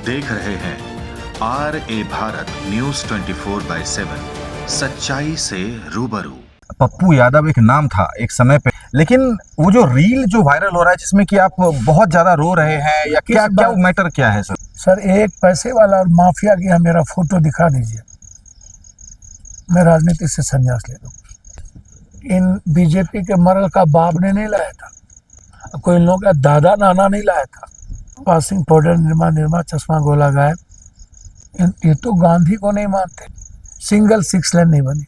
देख रहे हैं RA भारत न्यूज 24/7 सच्चाई से रूबरू। पप्पू यादव एक नाम था एक समय पे, लेकिन वो जो रील जो वायरल हो रहा है जिसमें कि आप बहुत ज्यादा रो रहे हैं, या क्या क्या मैटर क्या है सर? सर, एक पैसे वाला और माफिया की मेरा फोटो दिखा दीजिए, मैं राजनीति से संन्यास ले लूँ। इन बीजेपी के मरल का बाप ने नहीं लाया था, कोई इन लोगों का दादा नाना नहीं लाया था। पासिंग पाउडर, निर्मा चश्मा, गोला गायब, ये तो गांधी को नहीं मानते। सिंगल 6 लेन नहीं बनी।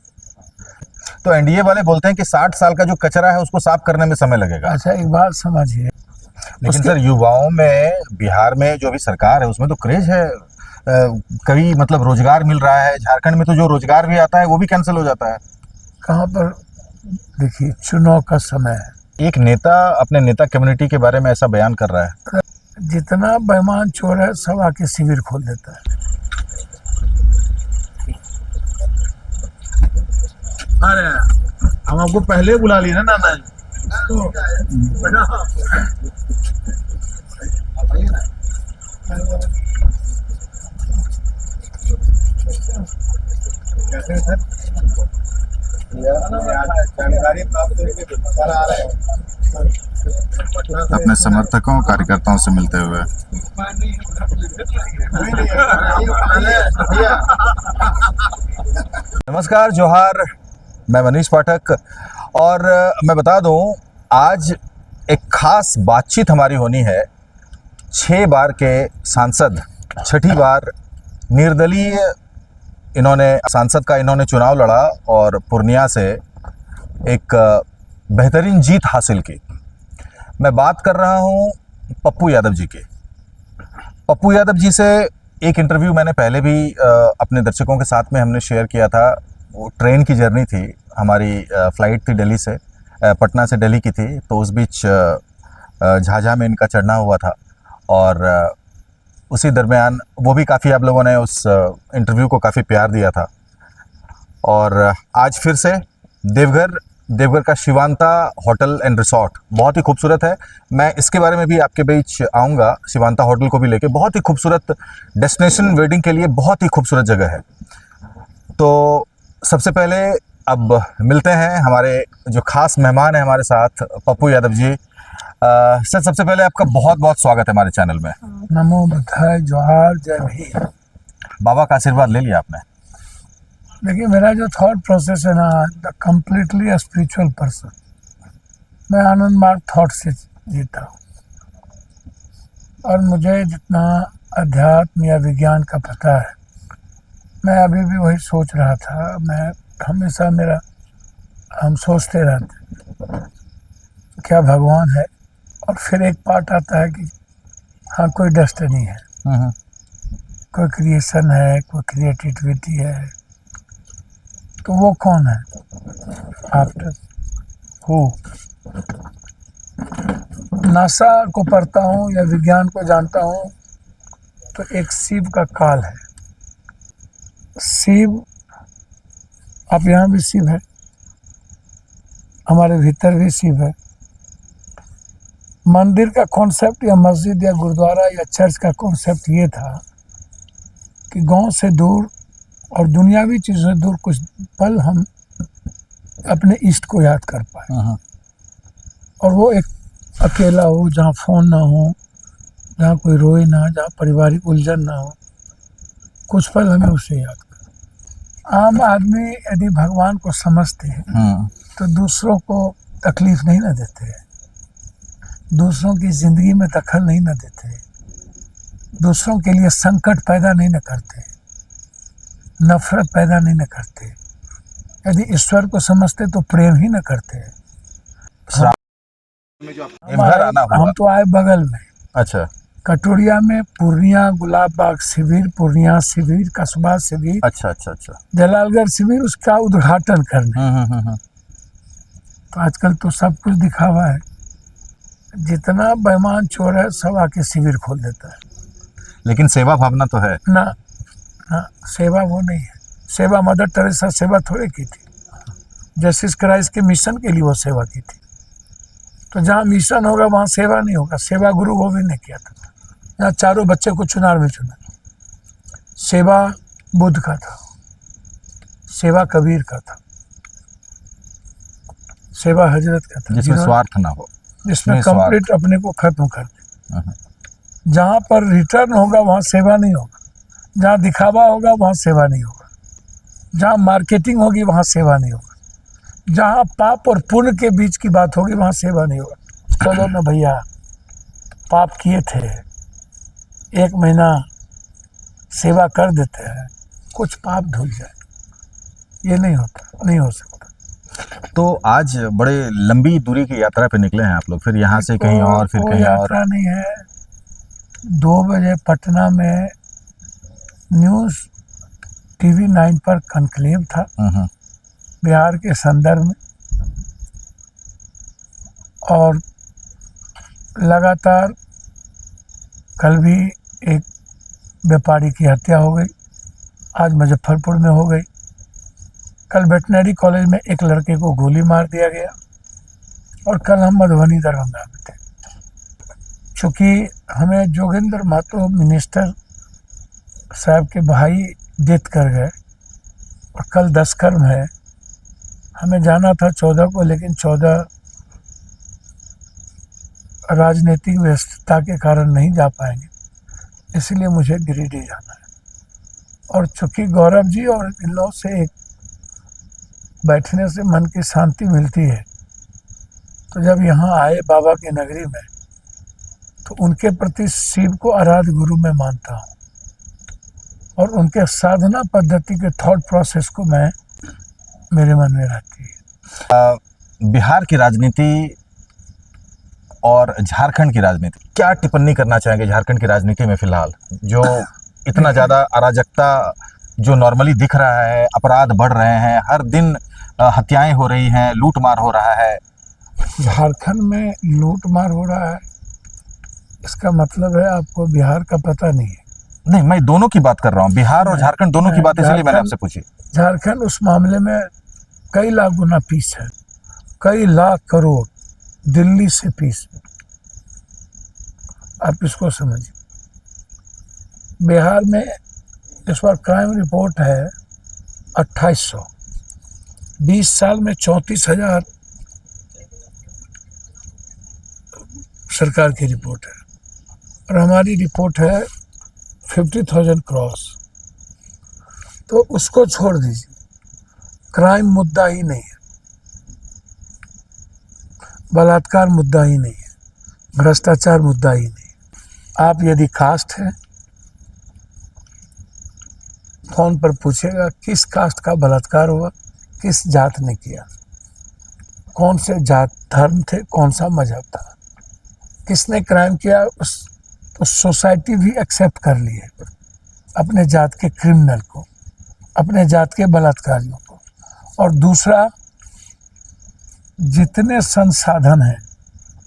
तो एनडीए वाले बोलते हैं कि 60 साल का जो कचरा है उसको साफ करने में समय लगेगा। अच्छा, एक बात समझिए, लेकिन सर युवाओं में बिहार में जो अभी सरकार है उसमें तो क्रेज है, कई मतलब रोजगार मिल रहा है। झारखंड में तो जो रोजगार भी आता है वो भी कैंसिल हो जाता है। कहाँ पर? देखिए, चुनाव का समय है। एक नेता अपने नेता कम्युनिटी के बारे में ऐसा बयान कर रहा है। जितना बेईमान चोर है सब आके शिविर खोल देता है। अरे हम आपको पहले बुला लिए ना नाना जी। कैसे सर? जानकारी प्राप्त करके सर आ रहे हैं अपने समर्थकों कार्यकर्ताओं से मिलते हुए। नमस्कार, जोहार, मैं मनीष पाठक। और मैं बता दूं, आज एक खास बातचीत हमारी होनी है। 6 बार के सांसद, 6ठी बार निर्दलीय इन्होंने चुनाव लड़ा और पूर्णिया से एक बेहतरीन जीत हासिल की। मैं बात कर रहा हूं पप्पू यादव जी की। पप्पू यादव जी से एक इंटरव्यू मैंने पहले भी अपने दर्शकों के साथ में हमने शेयर किया था। वो ट्रेन की जर्नी थी हमारी, फ़्लाइट थी दिल्ली से, पटना से दिल्ली की थी। तो उस बीच झाझा में इनका चढ़ना हुआ था और उसी दरमियान वो भी काफ़ी आप लोगों ने उस इंटरव्यू को काफ़ी प्यार दिया था। और आज फिर से देवघर का शिवांता होटल एंड रिसॉर्ट बहुत ही खूबसूरत है। मैं इसके बारे में भी आपके बीच आऊँगा, शिवांता होटल को भी लेके। बहुत ही खूबसूरत डेस्टिनेशन, वेडिंग के लिए बहुत ही खूबसूरत जगह है। तो सबसे पहले अब मिलते हैं हमारे जो खास मेहमान हैं हमारे साथ, पप्पू यादव जी। सर, सबसे पहले आपका बहुत बहुत स्वागत है हमारे चैनल में। नमो बुद्धाय, जोहार, जय भीम। बाबा का आशीर्वाद ले लिया आपने? देखिए, मेरा जो थॉट प्रोसेस है ना, द कम्प्लीटली स्पिरिचुअल पर्सन। मैं आनंद मार्ग थॉट से जीता हूँ और मुझे जितना अध्यात्म या विज्ञान का पता है, मैं अभी भी वही सोच रहा था। मैं हमेशा हम सोचते रहते क्या भगवान है, और फिर एक पार्ट आता है कि हाँ, कोई डेस्टिनी है, कोई क्रिएशन है, कोई क्रिएटिविटी है। तो वो कौन है? After who? नासा को पढ़ता हूँ या विज्ञान को जानता हूँ तो एक शिव का काल है। शिव, आप यहाँ भी शिव है, हमारे भीतर भी शिव है। मंदिर का कॉन्सेप्ट या मस्जिद या गुरुद्वारा या चर्च का कॉन्सेप्ट ये था कि गांव से दूर और दुनियावी चीज़ों से दूर कुछ पल हम अपने इष्ट को याद कर पाए। और वो एक अकेला हो, जहाँ फ़ोन ना हो, जहाँ कोई रोए ना, जहाँ पारिवारिक उलझन ना हो, कुछ पल हमें उसे याद कर। आम आदमी यदि भगवान को समझते हैं तो दूसरों को तकलीफ नहीं ना देते हैं, दूसरों की ज़िंदगी में दखल नहीं ना देते, दूसरों के लिए संकट पैदा नहीं न करते, नफरत पैदा नहीं न करते। यदि ईश्वर को समझते तो प्रेम ही न करते। हम तो आए बगल में। अच्छा। कटोरिया में पूर्णिया गुलाब बाग शिविर, पूर्णिया शिविर, कस्बा शिविर, अच्छा, जलालगढ़ शिविर, उसका उद्घाटन करने। तो आजकल तो सब कुछ दिखावा है। जितना बेईमान चोर है सब आके शिविर खोल देता है। लेकिन सेवा भावना तो है ना, सेवा वो नहीं है। सेवा मदर टेरेसा सेवा थोड़े की थी, जस्टिस क्राइस्ट के मिशन के लिए वो सेवा की थी। तो जहाँ मिशन होगा वहाँ सेवा नहीं होगा। सेवा गुरु गोविंद ने किया था, जहाँ चारों बच्चे को चुनार में चुना। सेवा बुद्ध का था, सेवा कबीर का था, सेवा हजरत का था, जिसमें स्वार्थ ना हो। जिसमें निस्वार्थ। कंप्लीट अपने को खत्म कर दे। जहाँ पर रिटर्न होगा वहाँ सेवा नहीं होगा, जहाँ दिखावा होगा वहाँ सेवा नहीं होगा, जहाँ मार्केटिंग होगी वहाँ सेवा नहीं होगा, जहाँ पाप और पुण्य के बीच की बात होगी वहाँ सेवा नहीं होगा। चलो ना भैया, पाप किए थे, 1 महीना सेवा कर देते हैं, कुछ पाप धुल जाए, ये नहीं होता, नहीं हो सकता। तो आज बड़े लंबी दूरी की यात्रा पे निकले हैं आप लोग, फिर यहाँ से कहीं और, फिर कोई कहीं और। यात्रा नहीं है। 2 बजे पटना में न्यूज़ टीवी 9 पर कॉन्क्लेव था बिहार के संदर्भ में, और लगातार कल भी एक व्यापारी की हत्या हो गई, आज मुजफ्फरपुर में हो गई, कल वेटनरी कॉलेज में एक लड़के को गोली मार दिया गया, और कल हम मधुबनी दरभंगा में थे। चूँकि हमें जोगेंद्र महतो मिनिस्टर साहब के भाई डेथ कर गए और कल 10 कर्म है, हमें जाना था 14 को, लेकिन 14 राजनीतिक व्यस्तता के कारण नहीं जा पाएंगे, इसलिए मुझे गिरिडीह जाना है। और चूँकि गौरव जी और इन लोगों से एक बैठने से मन की शांति मिलती है, तो जब यहाँ आए बाबा की नगरी में, तो उनके प्रति शिव को आराध्य गुरु में मानता हूँ, और उनके साधना पद्धति के थॉट प्रोसेस को मैं मेरे मन में रहती है। बिहार की राजनीति और झारखंड की राजनीति, क्या टिप्पणी करना चाहेंगे झारखंड की राजनीति में फिलहाल, जो इतना ज़्यादा अराजकता जो नॉर्मली दिख रहा है, अपराध बढ़ रहे हैं, हर दिन हत्याएं हो रही हैं, लूटमार हो रहा है। झारखंड में लूटमार हो रहा है, इसका मतलब है आपको बिहार का पता नहीं है। नहीं, मैं दोनों की बात कर रहा हूँ, बिहार और झारखंड दोनों की बात, इसलिए मैंने आपसे पूछी। झारखंड उस मामले में कई लाख गुना पीस है, कई लाख करोड़ दिल्ली से पीस है, आप इसको समझिए। बिहार में इस बार क्राइम रिपोर्ट है 2800, 20 साल में 34,000 सरकार की रिपोर्ट है, और हमारी रिपोर्ट है 50,000 क्रॉस। तो उसको छोड़ दीजिए, क्राइम मुद्दा ही नहीं है, बलात्कार मुद्दा ही नहीं है, भ्रष्टाचार मुद्दा ही नहीं है। आप यदि कास्ट हैं, फोन पर पूछेगा किस कास्ट का बलात्कार हुआ, किस जात ने किया, कौन से जात धर्म थे, कौन सा मजहब था, किसने क्राइम किया, तो सोसाइटी भी एक्सेप्ट कर ली है अपने जात के क्रिमिनल को, अपने जात के बलात्कारियों को। और दूसरा, जितने संसाधन हैं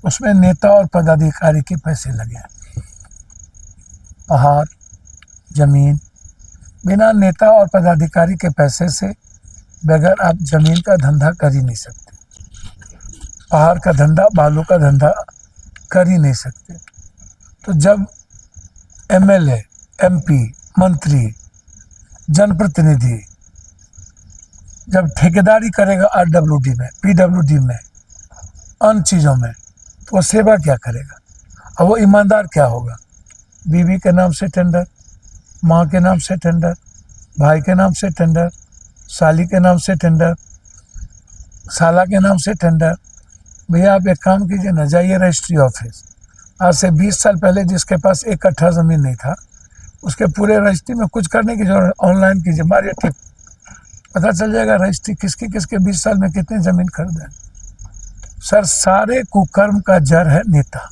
उसमें नेता और पदाधिकारी के पैसे लगे हैं। पहाड़, जमीन, बिना नेता और पदाधिकारी के पैसे से बगैर आप जमीन का धंधा कर ही नहीं सकते, पहाड़ का धंधा, बालू का धंधा कर ही नहीं सकते। तो जब एमएलए, एमपी, मंत्री, जनप्रतिनिधि जब ठेकेदारी करेगा आरडब्ल्यूडी में, पीडब्ल्यूडी में, अन्य चीज़ों में, तो वो सेवा क्या करेगा? अब वो ईमानदार क्या होगा? बीवी के नाम से टेंडर, माँ के नाम से टेंडर, भाई के नाम से टेंडर, साली के नाम से टेंडर, साला के नाम से टेंडर। भैया आप एक काम कीजिए ना, जाइए रजिस्ट्री ऑफिस। आज से 20 साल पहले जिसके पास 1 कट्ठा ज़मीन नहीं था, उसके पूरे रजिस्ट्री में कुछ करने की जरूरत, ऑनलाइन कीजिए, मारिए टिप, पता चल जाएगा रजिस्ट्री किसकी किसके 20 साल में कितनी ज़मीन खरीदे। सर, सारे कुकर्म का जड़ है नेता,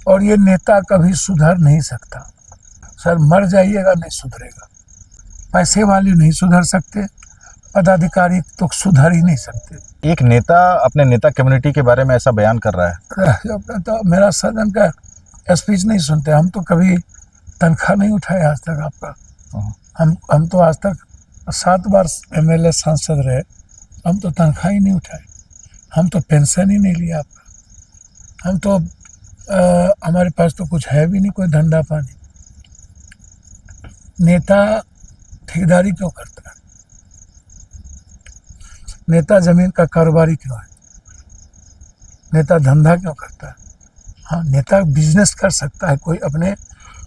और ये नेता कभी सुधर नहीं सकता। सर, मर जाइएगा नहीं सुधरेगा, पैसे वाले नहीं सुधर सकते, पदाधिकारी तो सुधर ही नहीं सकते। एक नेता अपने नेता कम्युनिटी के बारे में ऐसा बयान कर रहा है। तो मेरा सदन का स्पीच नहीं सुनते, हम तो कभी तनख्वाह नहीं उठाए आज तक आपका। हम तो आज तक 7 बार एमएलए सांसद रहे, हम तो तनख्वाह ही नहीं उठाए, हम तो पेंशन ही नहीं लिया आपका, हम तो हमारे पास तो कुछ है भी नहीं, कोई धंधा पानी। नेता ठेकेदारी क्यों करता है? नेता जमीन का कारोबारी क्यों है? नेता धंधा क्यों करता है? हाँ, नेता बिजनेस कर सकता है कोई अपने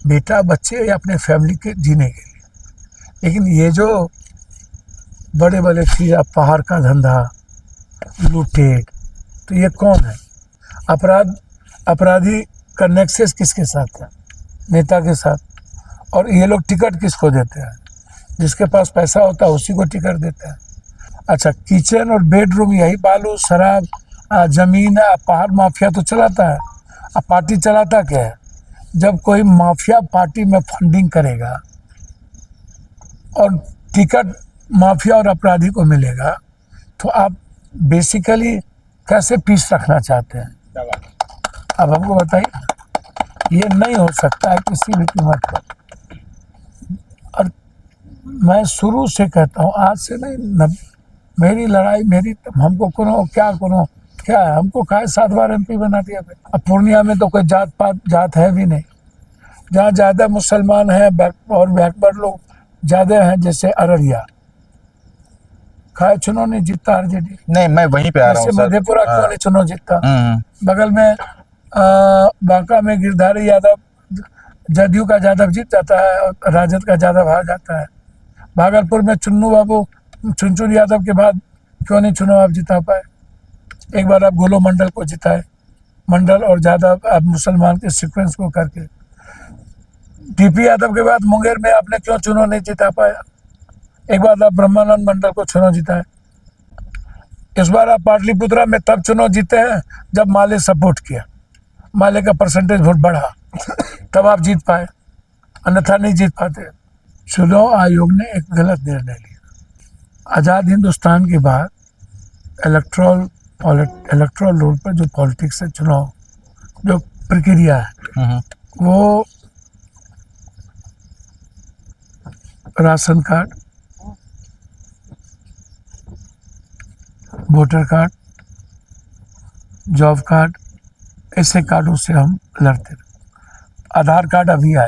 बेटा बच्चे या अपने फैमिली के जीने के लिए, लेकिन ये जो बड़े बड़े चीज पहाड़ का धंधा, लूटें, तो ये कौन है? अपराधी का नेक्सस किसके साथ है? नेता के साथ। और ये लोग टिकट किसको देते हैं? जिसके पास पैसा होता है उसी को टिकट देते हैं। अच्छा, किचन और बेडरूम यही बालू शराब जमीन पहाड़ माफिया तो चलाता है। अब पार्टी चलाता क्या है? जब कोई माफिया पार्टी में फंडिंग करेगा और टिकट माफिया और अपराधी को मिलेगा, तो आप बेसिकली कैसे पीस रखना चाहते हैं? अब हमको बताइए। ये नहीं हो सकता है किसी भी कीमत पर। और मैं शुरू से कहता हूँ, आज से नहीं, मेरी लड़ाई मेरी, हमको करो क्या करो क्या है, हमको काहे 7 बार MP बना दिया। अब पूर्णिया में तो कोई जात है भी नहीं। जहाँ ज़्यादा मुसलमान हैं और बैकवर्ड लोग ज़्यादा हैं, जैसे अररिया, खाए चुनाव नहीं जीतता RJD। नहीं, मैं वहीं पे आ रहा हूँ सर। मधेपुरा क्यों नहीं चुनाव जीतता? बगल में बांका में गिरधारी यादव, जदयू का यादव जीत जाता है और राजद का यादव हार जाता है। भागलपुर में चुन्नू बाबू चुनचुन यादव के बाद क्यों नहीं चुनाव आप जिता पाए? एक बार आप गोलो मंडल को जिताए, मंडल और यादव आप मुसलमान के सीक्वेंस को करके। TP यादव के बाद मुंगेर में आपने क्यों चुनाव नहीं जिता पाया? एक बार आप ब्रह्मानंद मंडल को चुनाव जिताए। इस बार आप पाटलिपुत्रा में तब चुनाव जीते हैं जब माले सपोर्ट किया, माले का परसेंटेज वोट बढ़ा, तब आप जीत पाए, अन्यथा नहीं जीत पाते। चुनाव आयोग ने एक गलत निर्णय लिया। आज़ाद हिंदुस्तान के बाद इलेक्ट्रल रोल पर जो पॉलिटिक्स है, चुनाव जो प्रक्रिया है, वो ration card, voter card, job card, ऐसे कार्डों से हम लड़ते थे। आधार कार्ड अभी आया।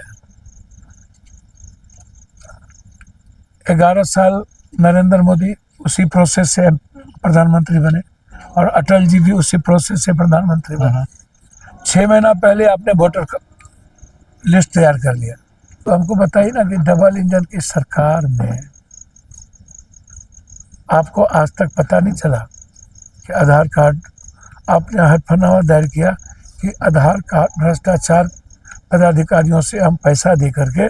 11 साल नरेंद्र मोदी उसी प्रोसेस से प्रधानमंत्री बने और अटल जी भी उसी प्रोसेस से प्रधानमंत्री बने। 6 महीना पहले आपने वोटर लिस्ट तैयार कर लिया। तो हमको बताइए ना कि डबल इंजन की सरकार में आपको आज तक पता नहीं चला कि आधार कार्ड, आपने हलफनामा दायर किया कि आधार कार्ड भ्रष्टाचार पदाधिकारियों से हम पैसा दे करके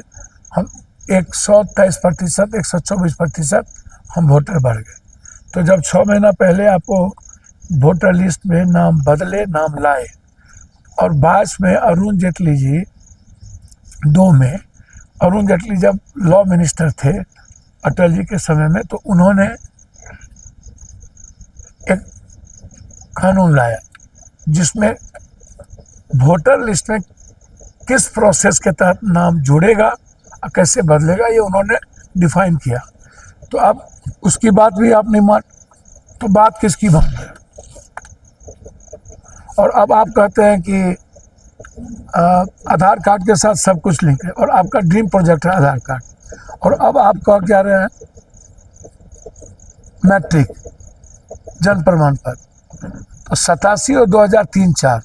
हम 123%, 124% हम वोटर बढ़ गए। तो जब 6 महीना पहले आपको वोटर लिस्ट में नाम बदले, नाम लाए, और 22 में अरुण जेटली जी, 2 में अरुण जेटली जब लॉ मिनिस्टर थे अटल जी के समय में, तो उन्होंने एक कानून लाया जिसमें वोटर लिस्ट में किस प्रोसेस के तहत नाम जुड़ेगा और कैसे बदलेगा, ये उन्होंने डिफाइन किया। तो अब उसकी बात भी आप नहीं मान, तो बात किसकी मान रहे? और अब आप कहते हैं कि आधार कार्ड के साथ सब कुछ लिंक है, और आपका ड्रीम प्रोजेक्ट है आधार कार्ड, और अब आप कह रहे हैं मैट्रिक जन्म प्रमाण पत्र। तो 87 और 2003-04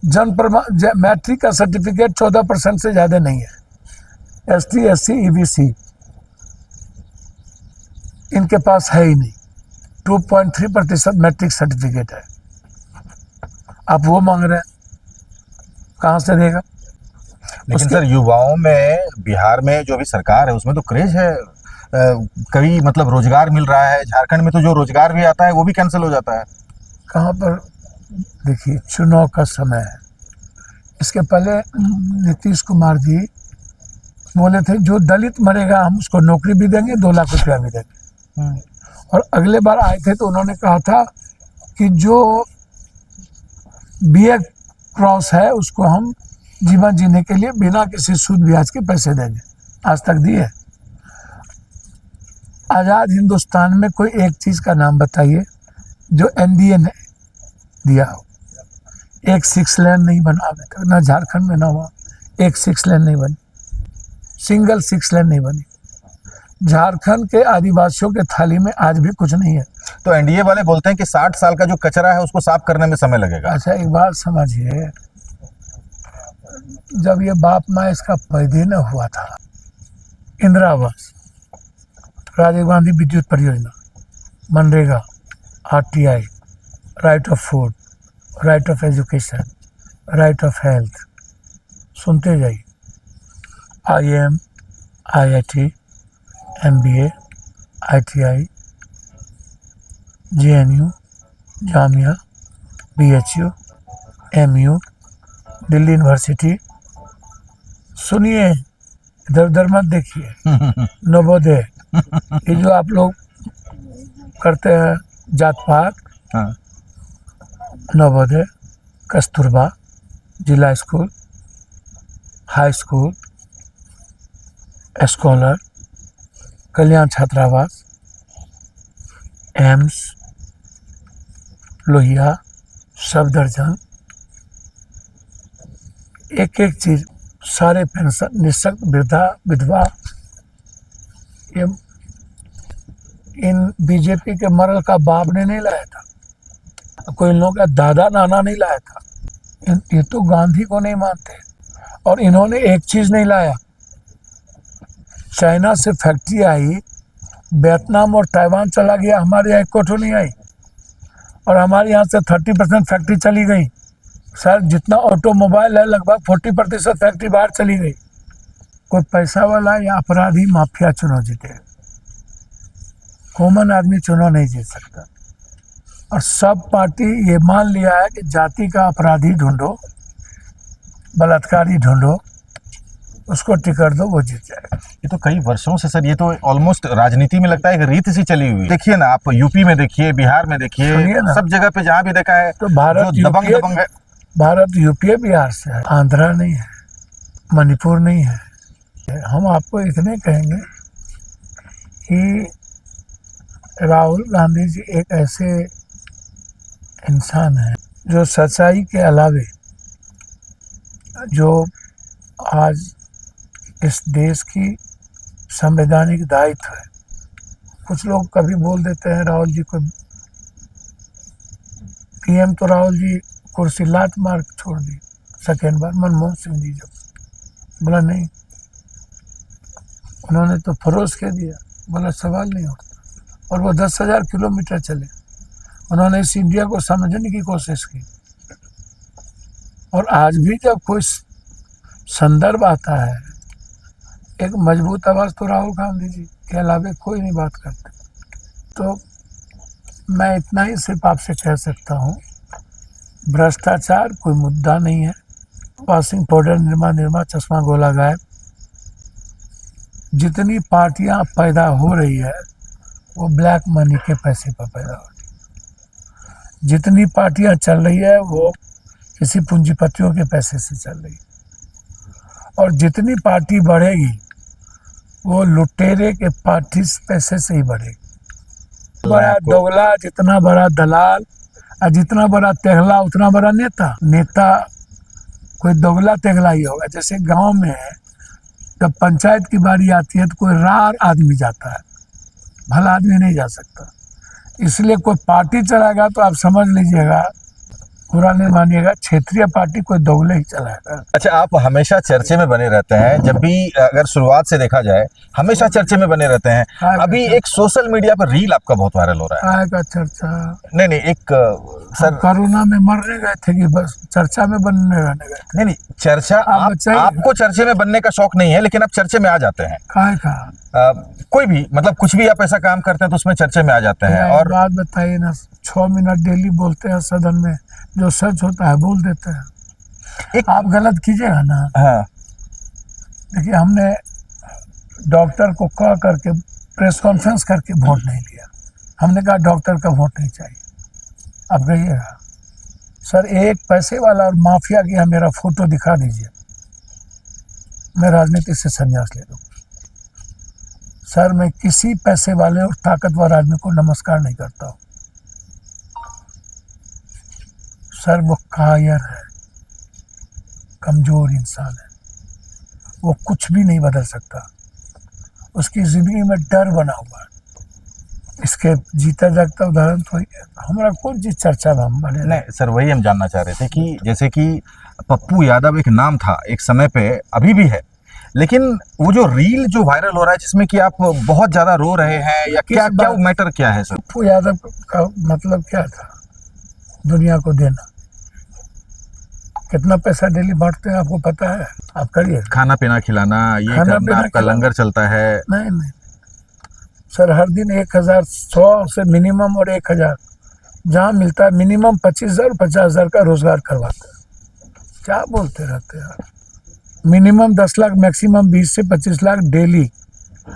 जन्म प्रमाण मैट्रिक का सर्टिफिकेट 14% से ज़्यादा नहीं है। ST SC EBC इनके पास है ही नहीं। 2.3% मैट्रिक सर्टिफिकेट है। आप वो मांग रहे हैं, कहाँ से देगा? लेकिन सर, युवाओं में बिहार में जो भी सरकार है उसमें तो क्रेज है, कई मतलब रोजगार मिल रहा है। झारखंड में तो जो रोजगार भी आता है वो भी कैंसिल हो जाता है। कहाँ पर? देखिए, चुनाव का समय है। इसके पहले नीतीश कुमार जी बोले थे जो दलित मरेगा हम उसको नौकरी भी देंगे, 2 लाख रुपया भी देंगे। और अगले बार आए थे तो उन्होंने कहा था कि जो BA क्रॉस है उसको हम जीवन जीने के लिए बिना किसी सूद ब्याज के पैसे देंगे। आज तक दिए? आज़ाद हिंदुस्तान में कोई एक चीज़ का नाम बताइए जो NDA ने दिया हो। एक 6 लेन नहीं बना अभी तक, ना झारखंड में ना हुआ, एक 6 लेन नहीं बनी। सिंगल 6 लेन नहीं बनी। झारखंड के आदिवासियों के थाली में आज भी कुछ नहीं है। तो एनडीए वाले बोलते हैं कि 60 साल का जो कचरा है उसको साफ करने में समय लगेगा। अच्छा, एक बात समझिए, जब ये बाप माँ इसका पैदा न हुआ था, इंदिरा आवास, राजीव गांधी विद्युत परियोजना, MNREGA, RTI, right of food, right of education, right of health, सुनते जाइए, IIM, IIT, MBA, ITI, JNU, Jamia, BHU, MU, Delhi university. सुनिए, इधर उधर मत देखिए। नवोदय, ये जो आप लोग करते हैं जात पात, हाँ। नवोदय, कस्तूरबा, जिला स्कूल, हाई स्कूल, स्कॉलर, कल्याण छात्रावास, एम्स, लोहिया, सफदरजंग, एक एक चीज, सारे पेंशन, निःशक्त, वृद्धा, विधवा, ये इन बीजेपी के मरल का बाप ने नहीं लाया था, कोई इन लोगों का दादा नाना नहीं लाया था। ये तो गांधी को नहीं मानते। और इन्होंने एक चीज नहीं लाया, चाइना से फैक्ट्री आई, वियतनाम और ताइवान चला गया, हमारे यहाँ एक नहीं आई। और हमारे यहाँ से 30% फैक्ट्री चली गई। सर, जितना ऑटोमोबाइल है लगभग 40% फैक्ट्री बाहर चली गई। कोई पैसा वाला या अपराधी माफिया चुनाव जीते, कॉमन आदमी चुनाव नहीं जीत सकता। और सब पार्टी ये मान लिया है कि जाति का अपराधी ढूंढो, बलात्कारी ढूंढो, उसको टिकट दो, वो जीत जाएगा। ये तो कई वर्षों से सर, ये तो ऑलमोस्ट राजनीति में लगता है एक रीत सी चली हुई। देखिए ना, आप यूपी में देखिए, बिहार में देखिए, सब जगह पे जहाँ भी देखा है तो भारत जो दबंग है। भारत यूपी बिहार से है, आंध्रा नहीं है, मणिपुर नहीं है। हम आपको इतने कहेंगे कि राहुल गांधी जी एक ऐसे इंसान हैं जो सच्चाई के अलावे जो आज इस देश की संवैधानिक दायित्व है। कुछ लोग कभी बोल देते हैं राहुल जी को पीएम, तो राहुल जी कुर्सी लात मार छोड़ दी सेकेंड बार। मनमोहन सिंह जी जब बोला नहीं, उन्होंने तो फरोज के दिया, बोला सवाल नहीं उठता। और वो 10,000 किलोमीटर चले, उन्होंने इस इंडिया को समझने की कोशिश की। और आज भी जब कोई संदर्भ आता है, एक मजबूत आवाज तो राहुल गांधी जी के अलावा कोई नहीं बात करते। तो मैं इतना ही सिर्फ आपसे कह सकता हूँ, भ्रष्टाचार कोई मुद्दा नहीं है। वॉशिंग पाउडर, निरमा, चश्मा गोला गायब। जितनी पार्टियां पैदा हो रही है वो ब्लैक मनी के पैसे पर पैदा हो रही है। जितनी पार्टियां चल रही है वो किसी पूंजीपतियों के पैसे से चल रही है। और जितनी पार्टी बढ़ेगी वो लुटेरे के पार्टी पैसे से ही बढ़ेगी। बड़ा दोगला, जितना बड़ा दलाल और जितना बड़ा तेगला उतना बड़ा नेता। नेता कोई दोगला तेगला ही होगा। जैसे गांव में जब पंचायत की बारी आती है तो कोई रार आदमी जाता है, भला आदमी नहीं जा सकता। इसलिए कोई पार्टी चलाएगा तो आप समझ लीजिएगा, बुरा नहीं मानिएगा, क्षेत्रीय पार्टी कोई दोगले ही चलाएगा। अच्छा, आप हमेशा चर्चे में बने रहते हैं, जब भी अगर शुरुआत से देखा जाए हमेशा चर्चे में बने रहते हैं। अभी एक सोशल मीडिया पर रील आपका बहुत वायरल हो रहा है। काय का चर्चा? नहीं, एक सर, कोरोना में मरने गए थे कि बस चर्चा में बनने रहने गए थे? नहीं, चर्चा आपको चर्चे में बनने का शौक नहीं है, लेकिन आप चर्चे में आ जाते हैं। काय का? कोई भी, मतलब कुछ भी आप ऐसा काम करते हैं तो उसमें चर्चे में आ जाते हैं। और बात बताइए ना, 6 मिनट डेली बोलते हैं सदन में, जो सच होता है बोल देते हैं। आप गलत कीजिएगा ना। हाँ, देखिए, हमने डॉक्टर को कह करके प्रेस कॉन्फ्रेंस करके वोट नहीं लिया। हमने कहा डॉक्टर का वोट नहीं चाहिए। अब कहिएगा सर, एक पैसे वाला और माफिया की मेरा फोटो दिखा दीजिए, मैं राजनीति से संन्यास ले लूँ। सर, मैं किसी पैसे वाले और ताकतवर आदमी को नमस्कार नहीं करता हूँ। सर, वो कायर है, कमजोर इंसान है, वो कुछ भी नहीं बदल सकता। उसकी जिंदगी में डर बना हुआ है। इसके जीता जागता उदाहरण तो हमारा कौन चीज चर्चा में हम बने। नहीं सर, वही हम जानना चाह रहे थे कि जैसे कि पप्पू यादव एक नाम था एक समय पे, अभी भी है, लेकिन वो जो रील जो वायरल हो रहा है जिसमें कि आप बहुत ज्यादा रो रहे हैं, या क्या क्या मैटर क्या है सर? पप्पू यादव का मतलब क्या था? दुनिया को देना। कितना पैसा डेली बांटते हैं आपको पता है? आप करिए। खाना पीना खिलाना, ये करना, आपका लंगर चलता है? नहीं सर, हर दिन 1,100 से मिनिमम और 1,000 जहाँ मिलता है, मिनिमम 25,000 50,000 का रोजगार करवाते हैं। क्या बोलते रहते हैं? मिनिमम 10 लाख, मैक्सिमम 20 से 25 लाख डेली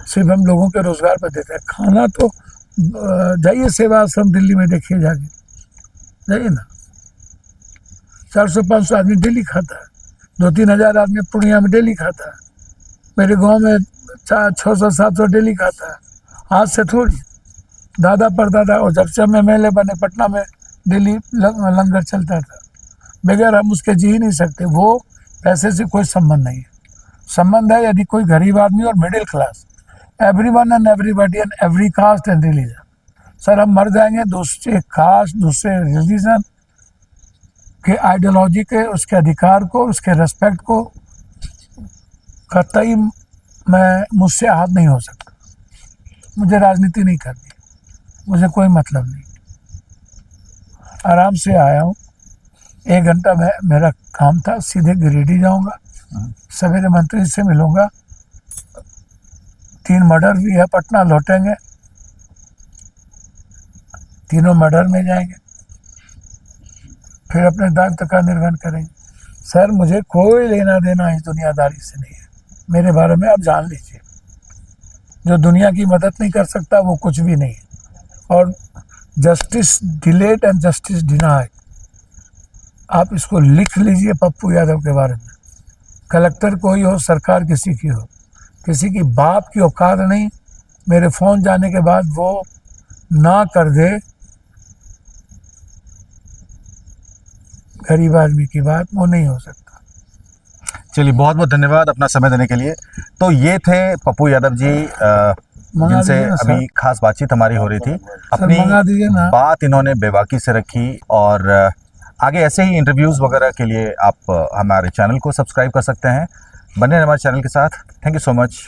सिर्फ हम लोगों के रोजगार पर देते हैं। खाना तो जाइए सेवा आश्रम दिल्ली में देखिए, जाके जाइए ना, 400-500 आदमी डेली खाता है। 2-3 हज़ार आदमी पूर्णिया में डेली खाता है। मेरे गांव में 600-700 डेली खाता है। आज से थोड़ी, दादा परदादा, और जब से हम MLA बने पटना में डेली लंगर चलता था। बगैर हम उसके जी ही नहीं सकते। वो पैसे से कोई संबंध नहीं है। संबंध है यदि कोई गरीब आदमी और middle class, everyone and everybody and every caste and religion. Sir हम मर जाएंगे दूसरे कास्ट, दूसरे रिलीजन के आइडियोलॉजी के, उसके अधिकार को, उसके रेस्पेक्ट को कतई मुझसे हाथ नहीं हो सकता। मुझे राजनीति नहीं करनी, मुझे कोई मतलब नहीं। आराम से आया हूँ, 1 घंटा में मेरा काम था, सीधे गिरिडीह जाऊंगा, सवेरे मंत्री से मिलूंगा। 3 मर्डर भी है, पटना लौटेंगे, तीनों मर्डर में जाएंगे, फिर अपने दायित्व का निर्वहन करेंगे। सर मुझे कोई लेना देना इस दुनियादारी से नहीं है। मेरे बारे में आप जान लीजिए, जो दुनिया की मदद नहीं कर सकता वो कुछ भी नहीं है। और justice delayed and justice denied, आप इसको लिख लीजिए पप्पू यादव के बारे में। कलेक्टर कोई हो, सरकार किसी की हो, किसी की बाप की औकात नहीं मेरे फ़ोन जाने के बाद वो ना कर दे गरीब आदमी की बात, वो नहीं हो सकता। चलिए, बहुत बहुत धन्यवाद अपना समय देने के लिए। तो ये थे पप्पू यादव जी, जिनसे अभी खास बातचीत हमारी हो रही थी। अपनी बात इन्होंने बेबाकी से रखी, और आगे ऐसे ही इंटरव्यूज़ वगैरह के लिए आप हमारे चैनल को सब्सक्राइब कर सकते हैं। बने रहें हमारे चैनल के साथ। Thank you so much.